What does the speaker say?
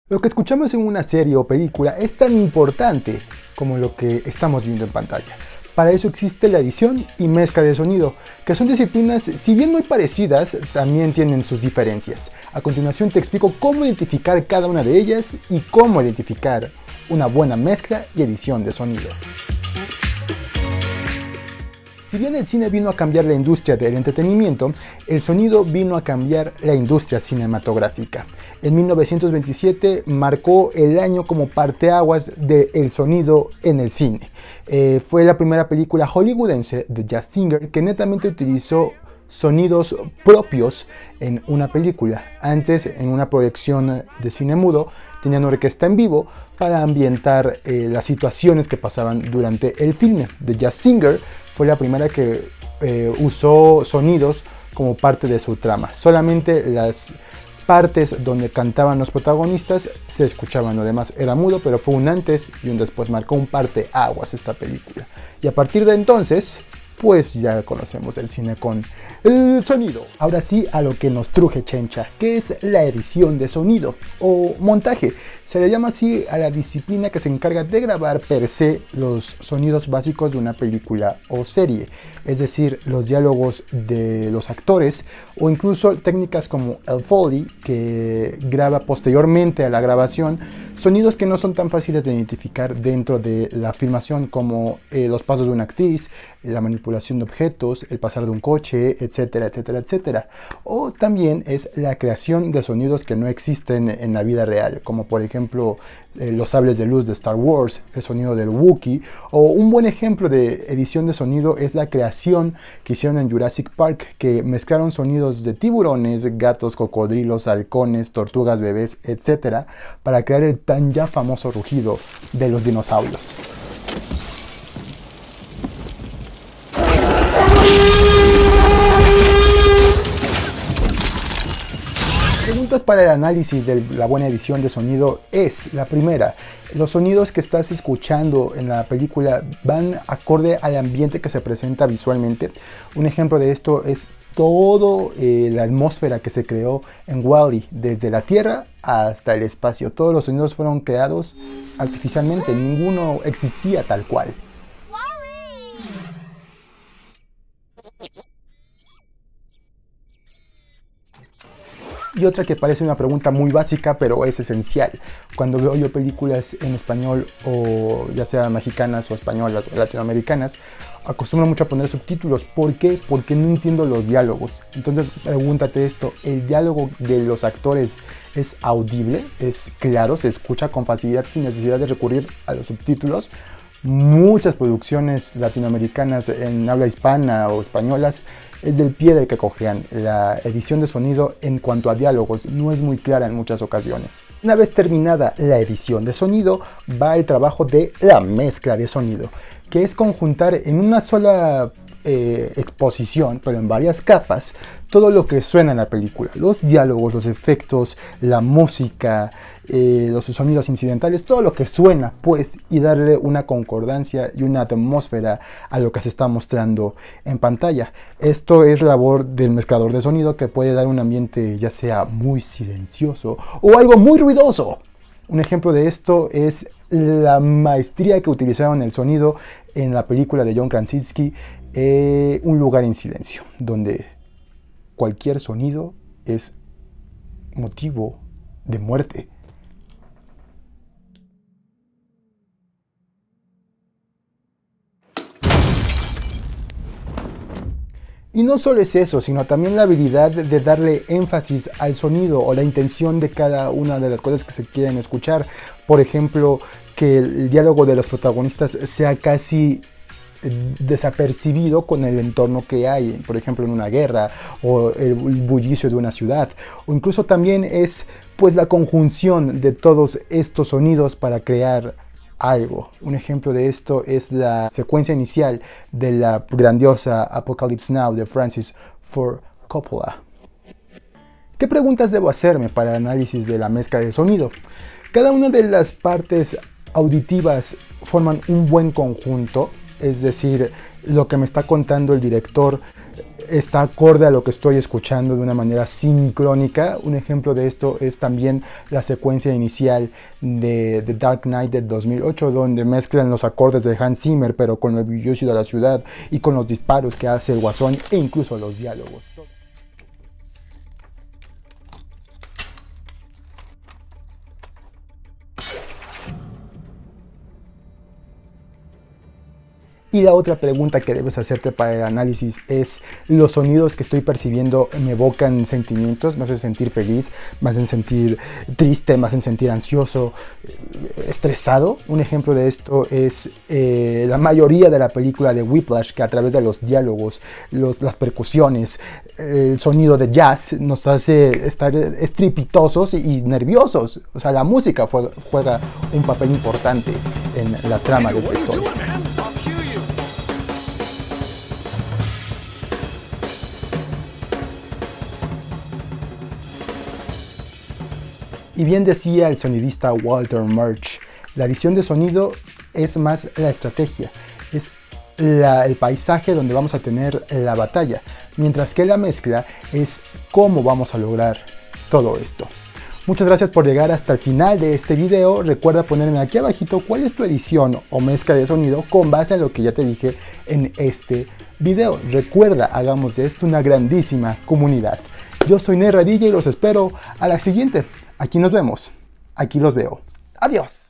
Lo que escuchamos en una serie o película es tan importante como lo que estamos viendo en pantalla. Para eso existe la edición y mezcla de sonido, que son disciplinas, si bien muy parecidas, también tienen sus diferencias. A continuación te explico cómo identificar cada una de ellas y cómo identificar una buena mezcla y edición de sonido. Si bien el cine vino a cambiar la industria del entretenimiento, el sonido vino a cambiar la industria cinematográfica. En 1927 marcó el año como parteaguas del sonido en el cine. Fue la primera película hollywoodense de Jas Singer que netamente utilizó sonidos propios en una película. Antes, en una proyección de cine mudo, tenían orquesta en vivo para ambientar las situaciones que pasaban durante el filme. The Jas Singer fue la primera que usó sonidos como parte de su trama. Solamente las partes donde cantaban los protagonistas se escuchaban, lo demás era mudo, pero fue un antes y un después, marcó un parteaguas esta película. Y a partir de entonces, pues ya conocemos el cine con el sonido. Ahora sí, a lo que nos truje chencha, que es la edición de sonido o montaje. Se le llama así a la disciplina que se encarga de grabar per se los sonidos básicos de una película o serie, es decir, los diálogos de los actores o incluso técnicas como el Foley, que graba posteriormente a la grabación sonidos que no son tan fáciles de identificar dentro de la filmación, como los pasos de una actriz, la manipulación de objetos, el pasar de un coche, etcétera, etcétera, etcétera. O también es la creación de sonidos que no existen en la vida real, como por ejemplo los sables de luz de Star Wars, el sonido del Wookiee, o un buen ejemplo de edición de sonido es la creación que hicieron en Jurassic Park, que mezclaron sonidos de tiburones, gatos, cocodrilos, halcones, tortugas bebés, etcétera, para crear el tan ya famoso rugido de los dinosaurios. Preguntas para el análisis de la buena edición de sonido es la primera: ¿los sonidos que estás escuchando en la película van acorde al ambiente que se presenta visualmente? Un ejemplo de esto es toda la atmósfera que se creó en WALL-E, desde la Tierra hasta el espacio. Todos los sonidos fueron creados artificialmente, ninguno existía tal cual. Y otra que parece una pregunta muy básica, pero es esencial. Cuando veo yo películas en español, o ya sea mexicanas o españolas o latinoamericanas, acostumbro mucho a poner subtítulos. ¿Por qué? Porque no entiendo los diálogos. Entonces pregúntate esto: ¿el diálogo de los actores es audible? ¿Es claro? ¿Se escucha con facilidad sin necesidad de recurrir a los subtítulos? Muchas producciones latinoamericanas en habla hispana o españolas es del pie del que cojean. La edición de sonido en cuanto a diálogos no es muy clara en muchas ocasiones. Una vez terminada la edición de sonido, va el trabajo de la mezcla de sonido, que es conjuntar en una sola exposición, pero en varias capas, todo lo que suena en la película: los diálogos, los efectos, la música, los sonidos incidentales, todo lo que suena, pues, y darle una concordancia y una atmósfera a lo que se está mostrando en pantalla. Esto es labor del mezclador de sonido, que puede dar un ambiente ya sea muy silencioso o algo muy ruidoso. Un ejemplo de esto es la maestría que utilizaron el sonido en la película de John Krasinski, Un lugar en silencio, donde cualquier sonido es motivo de muerte. Y no solo es eso, sino también la habilidad de darle énfasis al sonido o la intención de cada una de las cosas que se quieren escuchar. Por ejemplo, que el diálogo de los protagonistas sea casi desapercibido con el entorno que hay, por ejemplo en una guerra, o el bullicio de una ciudad, o incluso también es pues la conjunción de todos estos sonidos para crear algo. Un ejemplo de esto es la secuencia inicial de la grandiosa Apocalypse Now de Francis Ford Coppola. ¿Qué preguntas debo hacerme para el análisis de la mezcla de sonido? Cada una de las partes auditivas forman un buen conjunto, es decir, lo que me está contando el director está acorde a lo que estoy escuchando de una manera sincrónica. Un ejemplo de esto es también la secuencia inicial de The Dark Knight del 2008, donde mezclan los acordes de Hans Zimmer, pero con lo bullicioso de la ciudad y con los disparos que hace el Guasón e incluso los diálogos. Y la otra pregunta que debes hacerte para el análisis es: ¿los sonidos que estoy percibiendo me evocan sentimientos? ¿Me hacen sentir feliz? ¿Me hacen sentir triste? ¿Me hacen sentir ansioso? ¿Estresado? Un ejemplo de esto es la mayoría de la película de Whiplash, que a través de los diálogos, las percusiones, el sonido de jazz nos hace estar estrepitosos y nerviosos. O sea, la música juega un papel importante en la trama de esta historia. Y bien decía el sonidista Walter Murch, la edición de sonido es más la estrategia, es el paisaje donde vamos a tener la batalla, mientras que la mezcla es cómo vamos a lograr todo esto. Muchas gracias por llegar hasta el final de este video. Recuerda ponerme aquí abajito cuál es tu edición o mezcla de sonido con base en lo que ya te dije en este video. Recuerda, hagamos de esto una grandísima comunidad. Yo soy Nerradilla y los espero a la siguiente. Aquí nos vemos. Aquí los veo. Adiós.